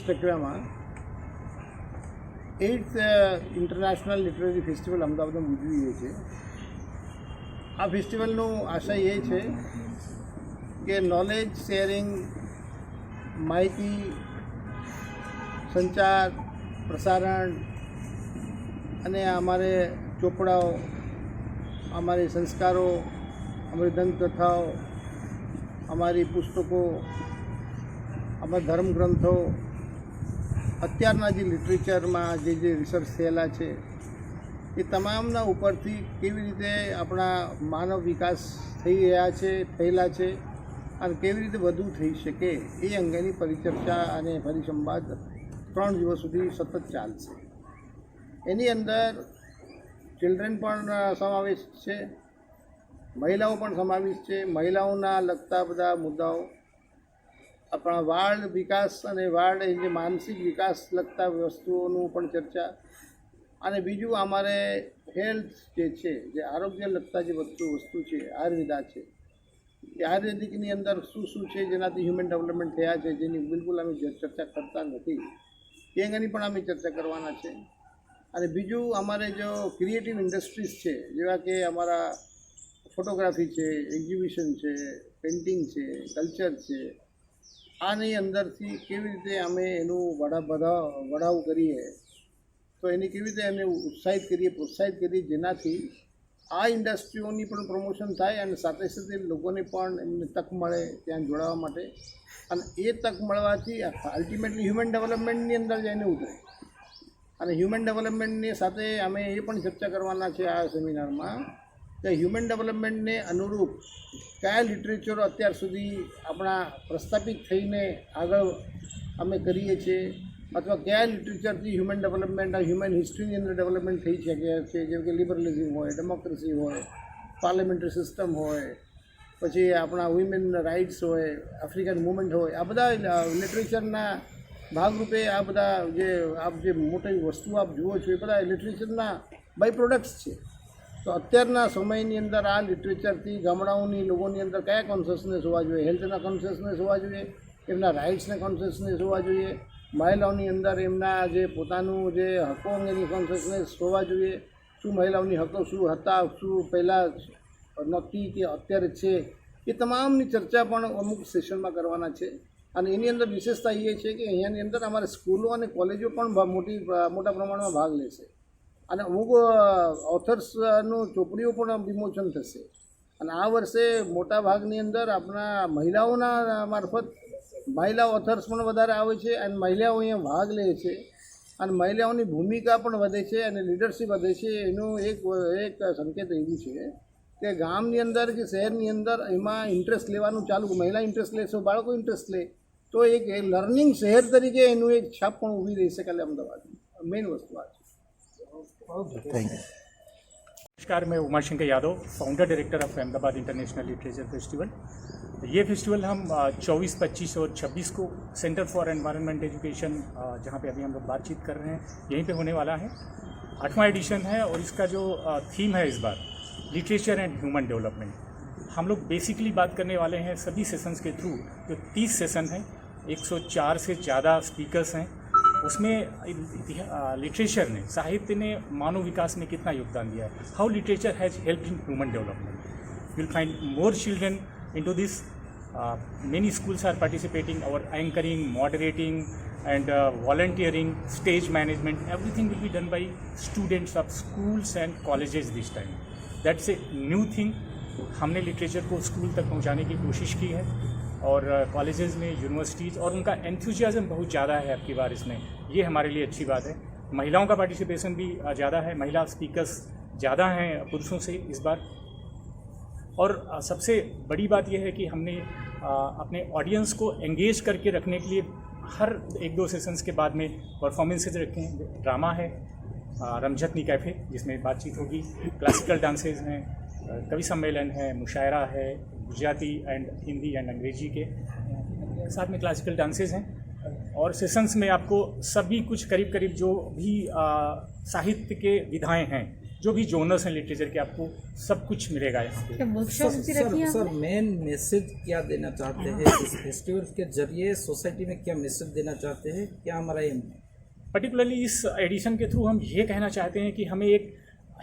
ટકરામાં 8th international literary festival અમદાવાદમાં ઉજવીએ છીએ। આ ફેસ્ટિવલનો આશય એ છે કે નોલેજ શેરિંગ, માહિતી સંચાર, પ્રસારણ અને અમારે ચોપડાઓ, અમારી સંસ્કારો, અમારી દંતકથાઓ, અમારી પુસ્તકો, અમારા ધર્મ ગ્રંથો, અત્યારના જે લિટરેચરમાં જે રિસર્ચ થયેલા છે એ તમામના ઉપરથી કેવી રીતે આપણા માનવ વિકાસ થયેલા છે અને કેવી રીતે વધુ થઈ શકે એ અંગેની પરિચર્ચા અને પરિસંવાદ 3 દિવસ સુધી સતત ચાલશે। એની અંદર ચિલ્ડ્રન પણ સમાવેશ છે, મહિલાઓ પણ સમાવેશ છે। મહિલાઓના લગતા બધા મુદ્દાઓ, આપણા વાળ વિકાસ અને વાળ જે માનસિક વિકાસ લગતા વસ્તુઓનું પણ ચર્ચા, અને બીજું અમારે હેલ્થ જે છે, જે આરોગ્ય લગતા જે વસ્તુ છે, આયુર્વેદા છે, એ આયુર્વેદિકની અંદર શું છે જેનાથી હ્યુમન ડેવલપમેન્ટ થયા છે, જેની બિલકુલ અમે ચર્ચા કરતા નથી, એ અંગેની પણ અમે ચર્ચા કરવાના છે। અને બીજું અમારે જો ક્રિએટિવ ઇન્ડસ્ટ્રીઝ છે, જેવા કે અમારા ફોટોગ્રાફી છે, એક્ઝિબિશન છે, પેઇન્ટિંગ છે, કલ્ચર છે, આની અંદરથી કેવી રીતે અમે એનું વડાવ કરીએ, તો એની કેવી રીતે અમે પ્રોત્સાહિત કરીએ જેનાથી આ ઇન્ડસ્ટ્રીઓની પણ પ્રમોશન થાય અને સાથે સાથે લોકોને પણ એમને તક મળે ત્યાં જોડાવા માટે, અને એ તક મળવાથી અલ્ટિમેટલી હ્યુમન ડેવલપમેન્ટની અંદર જઈને ઉતરે। અને હ્યુમન ડેવલપમેન્ટની સાથે અમે એ પણ ચર્ચા કરવાના છે આ સેમિનારમાં કે હ્યુમન ડેવલપમેન્ટને અનુરૂપ કયા લિટરેચરો અત્યાર સુધી આપણા પ્રસ્થાપિત થઈને આગળ અમે કરીએ છીએ, અથવા કયા લિટરેચરથી હ્યુમન ડેવલપમેન્ટ હ્યુમન હિસ્ટ્રીની અંદર ડેવલપમેન્ટ થઈ શકે છે, જેમ કે લિબરલિઝમ હોય, ડેમોક્રેસી હોય, પાર્લામેન્ટરી સિસ્ટમ હોય, પછી આપણા વુમેન રાઇટ્સ હોય, આફ્રિકન મુવમેન્ટ હોય, આ બધા લિટરેચરના ભાગરૂપે આ બધા જે મોટી વસ્તુ આપ જુઓ છો એ બધા લિટરેચરના બાય પ્રોડક્ટ્સ છે। તો અત્યારના સમયની અંદર આ લિટરેચરથી ગામડાઓની લોકોની અંદર કયા કોન્શિયસનેસ હોવા જોઈએ, હેલ્થના કોન્શિયસનેસ હોવા જોઈએ, એમના રાઇટ્સના કોન્શિયસનેસ હોવા જોઈએ, મહિલાઓની અંદર એમના જે પોતાનું જે હકો અંગેની કોન્શિયસનેસ હોવા જોઈએ, શું મહિલાઓની હકો શું હતા, શું પહેલાં નહોતી કે અત્યારે છે, એ તમામની ચર્ચા પણ અમુક સેશનમાં કરવાના છે। અને એની અંદર વિશેષતા એ છે કે અહીંયાની અંદર અમારે સ્કૂલો અને કોલેજો પણ મોટા પ્રમાણમાં ભાગ લેશે, અને અમુક ઓથર્સનું ચોપડીઓ પણ વિમોચન થશે। અને આ વર્ષે મોટા ભાગની અંદર આપણા મહિલાઓના મારફત મહિલા ઓથર્સ પણ વધારે આવે છે, અને મહિલાઓ અહીંયા ભાગ લે છે, અને મહિલાઓની ભૂમિકા પણ વધે છે અને લીડરશિપ વધે છે। એનું એક સંકેત એવું છે કે ગામની અંદર કે શહેરની અંદર એમાં ઇન્ટરેસ્ટ લેવાનું ચાલુ, મહિલા ઇન્ટરેસ્ટ લે, બાળકો ઇન્ટરેસ્ટ લે, તો એક લર્નિંગ શહેર તરીકે એનું એક છાપ પણ ઊભી રહી શકે અમદાવાદ। મેઇન વસ્તુ આ છે। नमस्कार, मैं Umashankar Yadav, founder director of Ahmedabad international literature festival. ये फेस्टिवल हम 24, 25 और 26 को सेंटर फॉर एनवायरनमेंट एजुकेशन, जहाँ पे अभी हम लोग बातचीत कर रहे हैं, यहीं पे होने वाला है। 8वां एडिशन है और इसका जो थीम है इस बार लिटरेचर एंड ह्यूमन डेवलपमेंट। हम लोग बेसिकली बात करने वाले हैं सभी सेशंस के थ्रू, जो 30 सेशन हैं, 104 से ज़्यादा स्पीकर्स हैं, उसमें लिटरेचर ने, साहित्य ने मानव विकास में कितना योगदान दिया है, how literature has help in human development. You will find more children into this. Many schools are participating, और anchoring, moderating and volunteering, stage management, everything will be done by students of schools and colleges this time. That's a new thing. हमने literature को school तक पहुँचाने की कोशिश की है, और कॉलेजेस में, यूनिवर्सिटीज़, और उनका एंथुजियाज़म बहुत ज़्यादा है आपकी बार इसमें, ये हमारे लिए अच्छी बात है। महिलाओं का पार्टिसिपेशन भी ज़्यादा है, महिला स्पीकर्स ज़्यादा हैं पुरुषों से इस बार। और सबसे बड़ी बात यह है कि हमने अपने ऑडियंस को एंगेज करके रखने के लिए हर 1-2 सेशंस के बाद में परफॉर्मेंसेज रखे हैं। ड्रामा है, रमझटनी कैफ़े जिसमें बातचीत होगी, क्लासिकल डांसेज हैं, कवि सम्मेलन है, मुशायरा है, गुजराती एंड हिंदी एंड अंग्रेजी के साथ में क्लासिकल डांसेस हैं। और सेशंस में आपको सभी कुछ करीब जो भी साहित्य के विधाएं हैं जो भी जोनर्स हैं लिटरेचर के, आपको सब कुछ मिलेगा यहाँ पे। क्या वर्कशॉप भी रखी है सर आपने? मेन मैसेज क्या देना चाहते हैं इस फेस्टिवल के जरिए? सोसाइटी में क्या मैसेज देना चाहते हैं? क्या हमारा एम? पर्टिकुलरली इस एडिशन के थ्रू हम ये कहना चाहते हैं कि हमें एक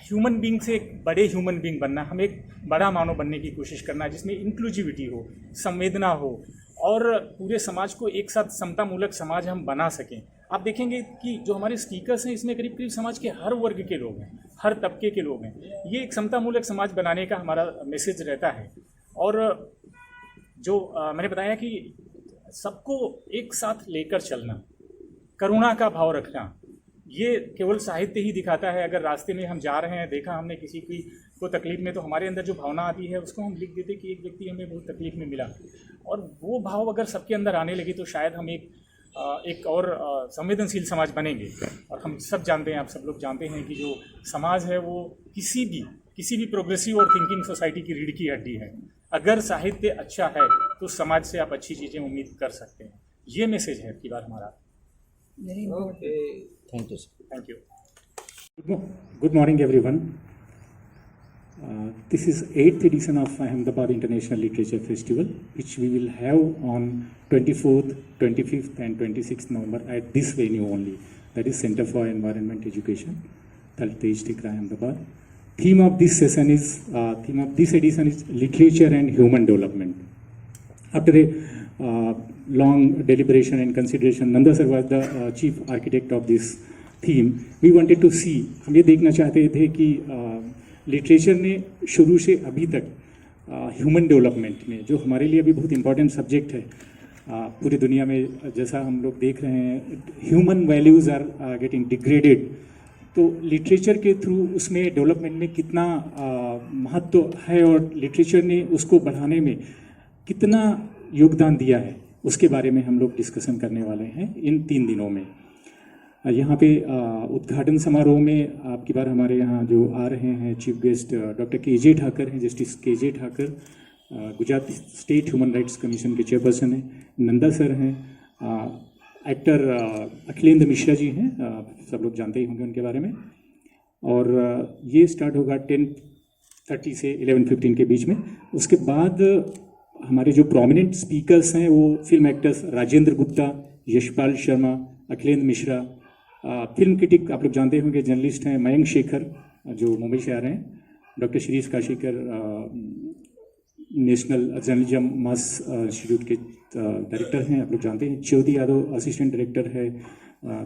ह्यूमन बींग से एक बड़े ह्यूमन बींग बनना, हमें एक बड़ा मानव बनने की कोशिश करना है, जिसमें इंक्लूसिविटी हो, संवेदना हो और पूरे समाज को एक साथ समतामूलक समाज हम बना सकें। आप देखेंगे कि जो हमारे स्पीकर्स हैं इसमें करीब करीब समाज के हर वर्ग के लोग हैं, हर तबके के लोग हैं। ये एक समतामूलक समाज बनाने का हमारा मैसेज रहता है। और जो मैंने बताया कि सबको एक साथ लेकर चलना, करुणा का भाव रखना, ये केवल साहित्य ही दिखाता है। अगर रास्ते में हम जा रहे हैं, देखा हमने किसी की को तकलीफ में, तो हमारे अंदर जो भावना आती है उसको हम लिख देते कि एक व्यक्ति हमें बहुत तकलीफ में मिला, और वो भाव अगर सबके अंदर आने लगे तो शायद हम एक और संवेदनशील समाज बनेंगे। और हम सब जानते हैं, आप सब लोग जानते हैं कि जो समाज है वो किसी भी प्रोग्रेसिव और थिंकिंग सोसाइटी की रीढ़ की हड्डी है। अगर साहित्य अच्छा है तो समाज से आप अच्छी चीज़ें उम्मीद कर सकते हैं। ये मैसेज है की बार हमारा। Okay, thank you sir. Thank you. Good morning, everyone. This is 8th edition of Ahmedabad International Literature Festival, which we will have on 24th, 25th and 26th November at this venue only, that is Center for Environment Education, Taltej Tikra, Ahmedabad. Theme of this edition is literature and human development. After a long deliberation and consideration, Nanda sir was the chief architect of this theme. We wanted to see, हम ये देखना चाहते थे कि literature ने शुरू से अभी तक ह्यूमन डेवलपमेंट में, जो हमारे लिए अभी बहुत इंपॉर्टेंट सब्जेक्ट है पूरी दुनिया में, जैसा हम लोग देख रहे हैं human values are getting degraded, तो लिटरेचर के थ्रू उसमें डेवलपमेंट में कितना महत्व है और लिटरेचर ने उसको बढ़ाने में कितना योगदान दिया है, उसके बारे में हम लोग डिस्कशन करने वाले हैं इन 3 दिनों में। यहाँ पे उद्घाटन समारोह में आपकी बार हमारे यहाँ जो आ रहे हैं chief guest doctor K J. Thakar हैं, justice K J. Thakar, Gujarat state human rights commission के चेयरपर्सन हैं। नंदा सर हैं, एक्टर अखिलेंद्र मिश्रा जी हैं, सब लोग जानते ही होंगे उनके बारे में। और ये स्टार्ट होगा 10:30 से 11:15 के बीच में। उसके बाद हमारे जो प्रोमिनेंट स्पीकर्स हैं वो film actors Rajendra Gupta, Yashpal Sharma, Akhilendra Mishra, film critic आप लोग जानते होंगे, जर्नलिस्ट हैं मयंक शेखर जो मुंबई से आ रहे हैं, doctor Shirish Kashikar national journalism mass institute के डायरेक्टर हैं, आप लोग जानते हैं। ज्योति यादव असिस्टेंट डायरेक्टर है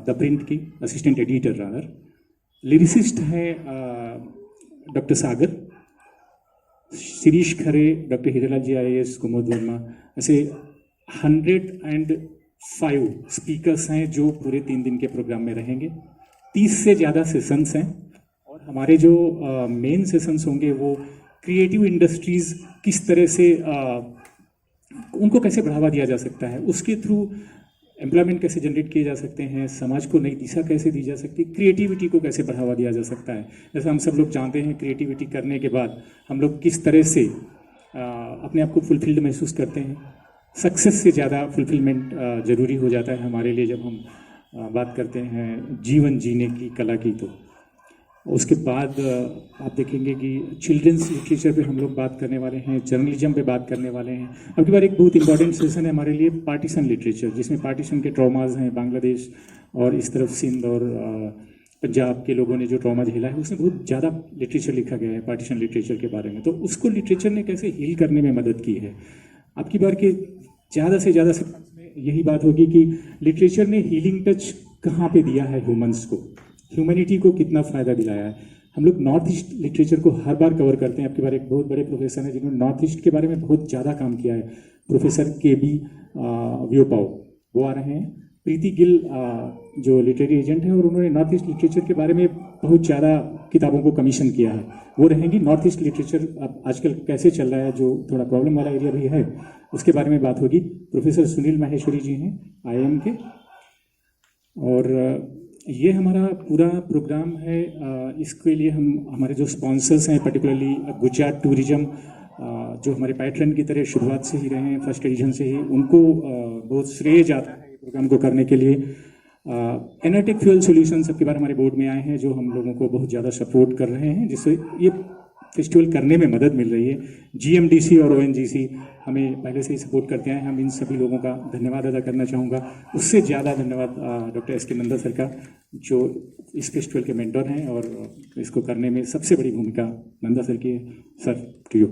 द प्रिंट की, असिस्टेंट एडिटर रादर। लिरिसिस्ट हैं डॉक्टर सागर, शिरीष खरे, डॉक्टर हीरालाल जी IAS, कुमोद वर्मा, ऐसे 105 स्पीकर्स हैं जो पूरे 3 दिन के प्रोग्राम में रहेंगे। 30 से ज़्यादा सेशंस हैं और हमारे जो मेन सेशंस होंगे वो क्रिएटिव इंडस्ट्रीज़ किस तरह से उनको कैसे बढ़ावा दिया जा सकता है, उसके थ्रू एम्प्लॉयमेंट कैसे जनरेट किए जा सकते हैं, समाज को नई दिशा कैसे दी जा सकती है, क्रिएटिविटी को कैसे बढ़ावा दिया जा सकता है। जैसा हम सब लोग जानते हैं क्रिएटिविटी करने के बाद हम लोग किस तरह से अपने आप को फुलफिल्ड महसूस करते हैं। सक्सेस से ज़्यादा फुलफिलमेंट ज़रूरी हो जाता है हमारे लिए जब हम बात करते हैं जीवन जीने की कला की। तो उसके बाद आप देखेंगे कि चिल्ड्रंस लिटरेचर पे हम लोग बात करने वाले हैं, जर्नलिज्म पे बात करने वाले हैं। अब की बार एक बहुत इंपॉर्टेंट सेशन है हमारे लिए पार्टीशन लिटरेचर, जिसमें पार्टीशन के ट्रॉमाज हैं, बांग्लादेश और इस तरफ सिंध और पंजाब के लोगों ने जो ट्रॉमा झेला है, उसमें बहुत ज़्यादा लिटरेचर लिखा गया है पार्टीशन लिटरेचर के बारे में। तो उसको लिटरेचर ने कैसे हील करने में मदद की है। आपकी बार के ज़्यादा से ज़्यादा सेशंस में यही बात होगी कि लिटरेचर ने हीलिंग टच कहाँ पे दिया है, ह्यूमंस को, ह्यूमैनिटी को कितना फ़ायदा दिलाया है। हम लोग नॉर्थ ईस्ट लिटरेचर को हर बार कवर करते हैं। आपके बारे एक बहुत बड़े प्रोफेसर हैं जिन्होंने नॉर्थ ईस्ट के बारे में बहुत ज़्यादा काम किया है, प्रोफेसर KB व्योपाओ, वो आ रहे हैं। प्रीति गिल जो लिटरेरी एजेंट है और उन्होंने नॉर्थ ईस्ट लिटरेचर के बारे में बहुत ज़्यादा किताबों को कमीशन किया है, वो रहेंगी। नॉर्थ ईस्ट लिटरेचर अब आजकल कैसे चल रहा है, जो थोड़ा प्रॉब्लम वाला एरिया भी है, उसके बारे में बात होगी। प्रोफेसर सुनील माहेश्वरी जी हैं IIM के। और ये हमारा पूरा प्रोग्राम है। इसके लिए हम हमारे जो स्पॉन्सर्स हैं, पर्टिकुलरली गुजरात टूरिज्म, जो हमारे पैट्रन की तरह शुरुआत से ही रहे हैं, फर्स्ट एडिशन से ही, उनको बहुत श्रेय जाता है प्रोग्राम को करने के लिए। एनर्टेक फ्यूल सॉल्यूशंस अब की बार हमारे बोर्ड में आए हैं, जो हम लोगों को बहुत ज़्यादा सपोर्ट कर रहे हैं, जिससे ये फेस्टिवल करने में मदद मिल रही है। GMDC और ONGC हमें पहले से ही सपोर्ट करते हैं, हम इन सभी लोगों का धन्यवाद अदा करना चाहूँगा। उससे ज़्यादा धन्यवाद डॉक्टर SK नंदा सर का, जो इस फेस्टिवल के मेंटर हैं और इसको करने में सबसे बड़ी भूमिका नंदा सर की है। Sir, to you.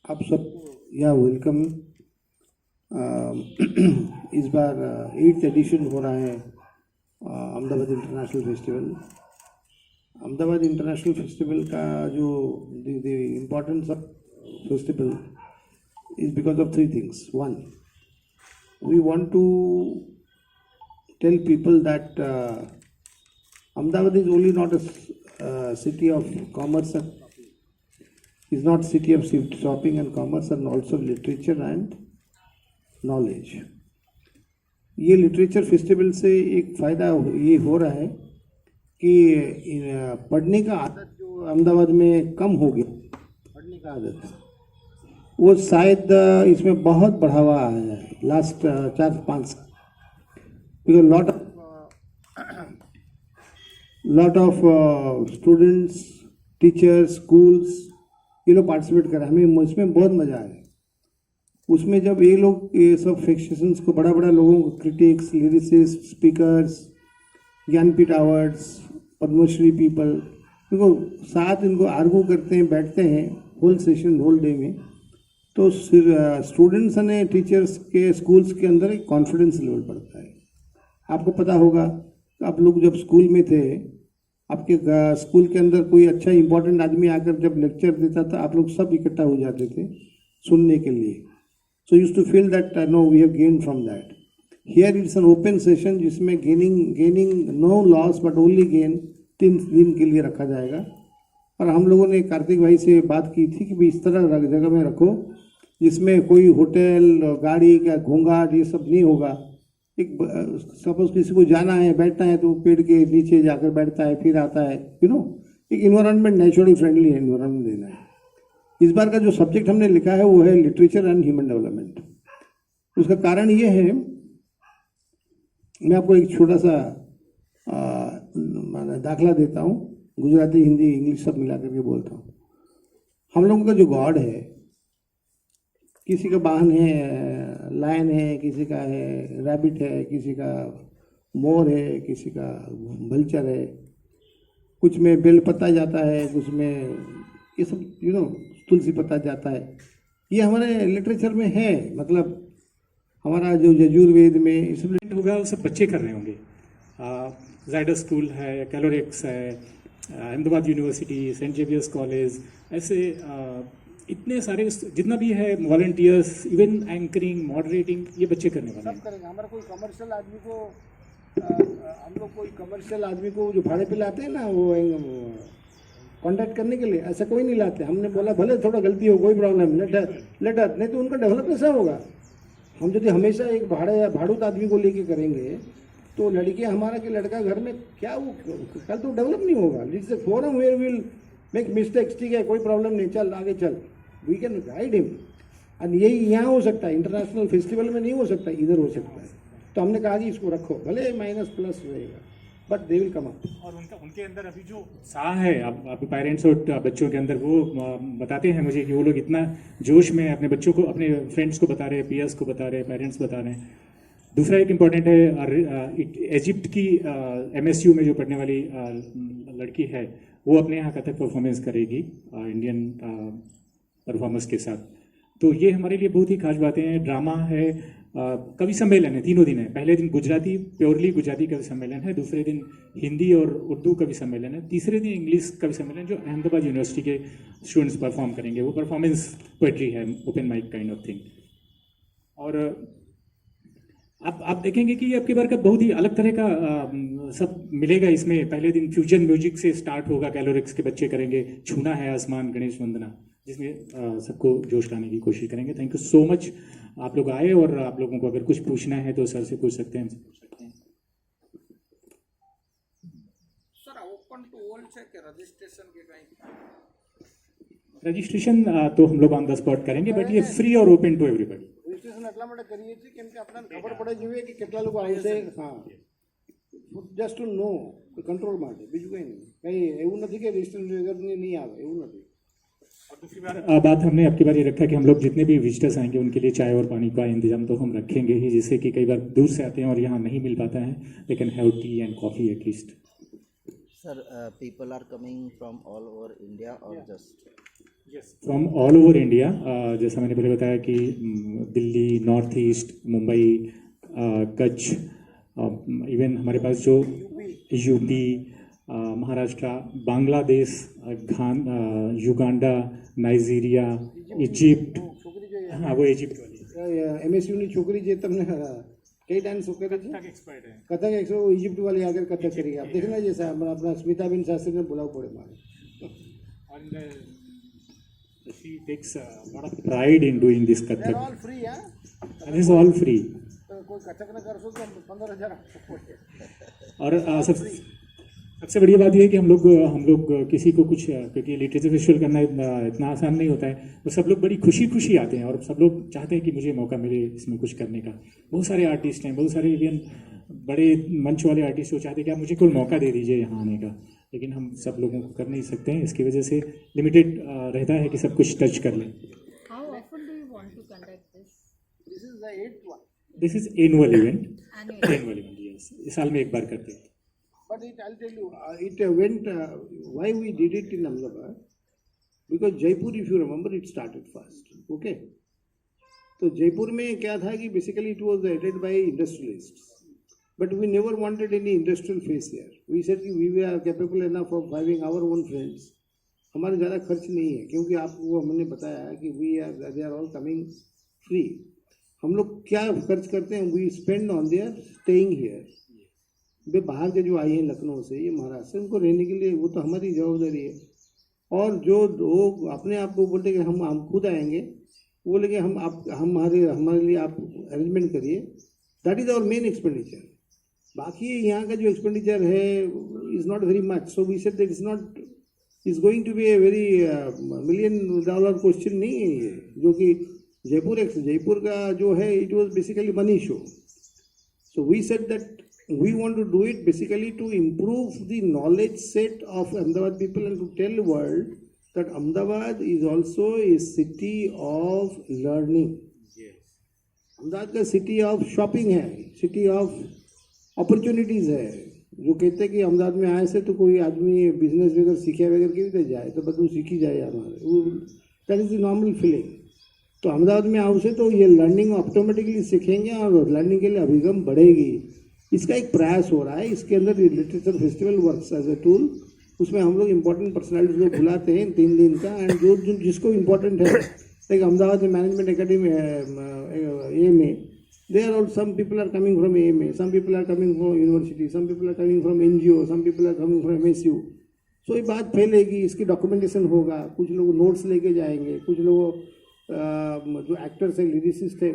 आप सबको या वेलकम। इस बार 8th एडिशन हो रहा है Ahmedabad international festival. Ahmedabad international festival का जो the importance of festival is because of 3 things. One, we want to tell people that Ahmedabad is only not a city of commerce and is not city of shopping and commerce, and also literature and knowledge. ये literature festival से एक फ़ायदा ये हो रहा है कि पढ़ने का आदत जो अहमदाबाद में कम हो गया, पढ़ने का आदत, वो शायद इसमें बहुत बढ़ावा आया है लास्ट 4-5 साल। Because lot of students, teachers, schools, ये लोग पार्टिसिपेट कर रहे हैं। हमें इसमें बहुत मज़ा आया। उसमें जब ये लोग ये सब फिक्शंस को, बड़ा बड़ा लोगों को, critics, lyricist, speakers, Jnanpith awards, Padmashri people, इनको साथ इनको आर्गू करते हैं, बैठते हैं होल सेशन, होल डे में, तो स्टूडेंट्स ने टीचर्स के, स्कूल्स के अंदर एक कॉन्फिडेंस लेवल बढ़ता है। आपको पता होगा, आप लोग जब स्कूल में थे, आपके स्कूल के अंदर कोई अच्छा इंपॉर्टेंट आदमी आकर जब लेक्चर देता था, आप लोग सब इकट्ठा हो जाते थे सुनने के लिए। So used to feel that no we have gain from that. Here it's an open session जिसमें gaining no loss but only gain 3 दिन के लिए रखा जाएगा। और हम लोगों ने कार्तिक भाई से बात की थी कि भाई इस तरह जगह में रखो जिसमें कोई होटल, गाड़ी का घोंघाट, ये सब नहीं होगा। एक सपोज किसी को जाना है, बैठना है, तो पेड़ के नीचे जाकर बैठता है, फिर आता है, एक इन्वायरमेंट, नेचुरली फ्रेंडली इन्वायरमेंट देना है। इस बार का जो सब्जेक्ट हमने लिखा है वो है लिटरेचर एंड ह्यूमन डेवलपमेंट। उसका कारण ये है, मैं आपको एक छोटा सा दाखला देता हूँ। गुजराती, हिंदी, इंग्लिश सब मिला करके बोलता हूँ। हम लोगों का जो गॉड है, किसी का वाहन है, लायन है, किसी का है रैबिट है, किसी का मोर है, किसी का वल्चर है, कुछ में बेल पत्ता जाता है, कुछ में ये सब तुलसी पत्ता जाता है। ये हमारे लिटरेचर में है, मतलब हमारा जो यजुर्वेद में ये सब होगा, वो सब बच्चे कर रहे होंगे। जायडस स्कूल है, कैलोरिक्स है, Ahmedabad university, saint Xavier's college, ऐसे इतने सारे जितना भी है, वॉलंटियर्स, इवन एंकरिंग, मॉडरेटिंग, ये बच्चे करने वाले हैं। सब करेंगे। हमारा कोई कमर्शियल आदमी को, हम लोग कोई कमर्शियल आदमी को जो भाड़े पे लाते हैं ना, वो कॉन्टैक्ट करने के लिए, ऐसा कोई नहीं लाते। हमने बोला भले थोड़ा गलती हो, कोई प्रॉब्लम लेटर नहीं, तो उनका डेवलप कैसा होगा। हम यदि हमेशा एक भाड़ूत आदमी को लेके करेंगे तो लड़के हमारा कि लड़का घर में क्या, वो कल तो डेवलप नहीं होगा। This is forum where will make mistakes, ठीक है, कोई प्रॉब्लम नहीं, चल आगे चल, वी कैन गाइड हिम। और यही यहाँ हो सकता है, इंटरनेशनल फेस्टिवल में नहीं हो सकता, इधर हो सकता है। तो हमने कहा कि इसको रखो, भले माइनस प्लस रहेगा, but they will come up. और उनके अंदर अभी जो उत्साह है, अब पेरेंट्स और बच्चों के अंदर, वो बताते हैं मुझे कि वो लोग इतना जोश में अपने बच्चों को, अपने फ्रेंड्स को बता रहे हैं, पीयर्स को बता रहे हैं, पेरेंट्स बता रहे हैं। दूसरा एक इम्पॉर्टेंट है, इजिप्ट की MSU में जो पढ़ने वाली लड़की है, वो अपने यहाँ कथक परफॉर्मेंस करेगी इंडियन परफॉर्मर्स के साथ। तो ये हमारे लिए बहुत ही खास बातें हैं। ड्रामा है, कवि सम्मेलन है, 3 दिन है। पहले दिन गुजराती, प्योरली गुजराती कवि सम्मेलन है, दूसरे दिन हिंदी और उर्दू कवि सम्मेलन है, तीसरे दिन इंग्लिश कवि सम्मेलन, जो अहमदाबाद यूनिवर्सिटी के स्टूडेंट्स परफॉर्म करेंगे। वो परफॉर्मेंस पोएट्री है, open mic kind of thing. और आप देखेंगे कि आपके बार का बहुत ही अलग तरह का सब मिलेगा इसमें। पहले दिन फ्यूजन म्यूजिक से स्टार्ट होगा, कैलोरिक्स के बच्चे करेंगे, छूना है आसमान, गणेश वंदना, जिसमें सबको जोश लाने की कोशिश करेंगे। थैंक यू सो मच, आप लोग आए। और आप लोगों को अगर कुछ पूछना है तो सर से पूछ सकते हैं, हमसे पूछ सकते हैं। Sir, open open to all છે કે રજિસ્ટ્રેશન કે કંઈ? रजिस्ट्रेशन तो हम लोग ऑन द स्पॉट करेंगे, बट ये फ्री और ओपन टू एवरीबडी. રજિસ્ટ્રેશન એટલા માટે કરીએ છીએ કેમ કે આપણને ખબર પડે જોઈએ કે કેટલા લોકો આવશે. હા, જસ્ટ ટુ નો, કંટ્રોલ માટે, બીજું કંઈ નહીં. કંઈ એવું નથી કે રજિસ્ટ્રેશન વગરની નહીં આવે, એવું નથી. और दूसरी बात हमने अब की बार ये रखा कि हम लोग जितने भी विजिटर्स आएंगे उनके लिए चाय और पानी का इंतजाम तो हम रखेंगे ही, जिससे कि कई बार दूर से आते हैं और यहाँ नहीं मिल पाता है, they can have tea and coffee at least. Sir, people are coming from all over India or just? Yes, from all over India. जैसा मैंने पहले बताया कि Delhi, north east, Mumbai, Kutch, even हमारे पास जो UP, Maharashtra, Bangladesh, Uganda, Nigeria, Egypt. हाँ, वो इजिप्ट वाली એમએસયુની છોકરી જે તમને कई डांस करे थे कथक एक्सपर्ट, वो इजिप्ट वाली आकर कथक करेगी. आप देखना जैसा अपना स्मिताबेन शास्त्री ने बुलाव पड़े मारे. She takes a lot of pride in doing this They're Kathak. all free, हाँ. This is all free. तो कोई कथक न कर सो तो 15,000 आपको पड़े. और सबसे बढ़िया बात यह है कि हम लोग किसी को कुछ, क्योंकि लिटरेचर फेस्टिवल करना इतना आसान नहीं होता है, तो सब लोग बड़ी खुशी आते हैं और सब लोग चाहते हैं कि मुझे मौका मिले इसमें कुछ करने का. बहुत सारे आर्टिस्ट हैं, बहुत सारे इवन बड़े मंच वाले आर्टिस्ट वो चाहते हैं कि आप मुझे कोई मौका दे दीजिए यहाँ आने का, लेकिन हम सब लोगों को कर नहीं सकते हैं. इसकी वजह से लिमिटेड रहता है कि सब कुछ टच कर लें. How often do you want to conduct this? This is the 8th one. This is annual event. Annual. Annual event, yes. इस साल में एक बार करते हैं. But I'll tell you, it went, why we did it in Ahmedabad, because Jaipur, if you remember, it started first, okay? तो जयपुर में क्या था कि basically it was headed by industrialists, but we never wanted any industrial face here. We said कि we are capable enough of having our own friends. हमारे ज़्यादा खर्च नहीं है, क्योंकि आपको हमने बताया कि they are all coming free. हम लोग क्या खर्च करते हैं? We spend on their staying here. वे बाहर के जो आए हैं लखनऊ से, ये महाराष्ट्र से, उनको रहने के लिए वो तो हमारी जवाबदारी है. और जो लोग अपने आप को बोलते हैं कि हम खुद आएंगे, वो बोले कि हमारे लिए आप अरेंजमेंट करिए. That is our main expenditure. बाकी यहाँ का जो एक्सपेंडिचर है is not very much. So we said that is going to be a very $1 million question नहीं है ये, जो कि जयपुर का जो है it was basically money show. So we said that we want to do it basically to improve the knowledge set of Ahmedabad people and to tell the world that Ahmedabad is also a city of learning. Yes. Ahmedabad का city of shopping है, city of opportunities है. जो कहते हैं कि अहमदाबाद में आए से तो कोई आदमी बिजनेस वगैरह सीखे वगैरह के भी जाए तो बस वो सीखी जाए हमारे. That is the normal feeling. तो अहमदाबाद में आओ से तो ये लर्निंग ऑटोमेटिकली सीखेंगे और लर्निंग के लिए अभिगम बढ़ेगी. इसका एक प्रयास हो रहा है. इसके अंदर literature festival works as a tool. उसमें हम लोग इम्पोर्टेंट पर्सनैलिटीज को बुलाते हैं 3 दिन का, एंड जो जिसको इम्पोर्टेंट है, लाइक अहमदाबाद में management academy AMA, they are all, some people are coming from AMA, some people are coming from university, some people are coming from NGO, some people are coming from MSU. सो ये बात फैलेगी, इसकी documentation होगा. कुछ लोग notes लेके जाएंगे, कुछ लोग जो एक्टर्स है, लिरिसिस्ट है,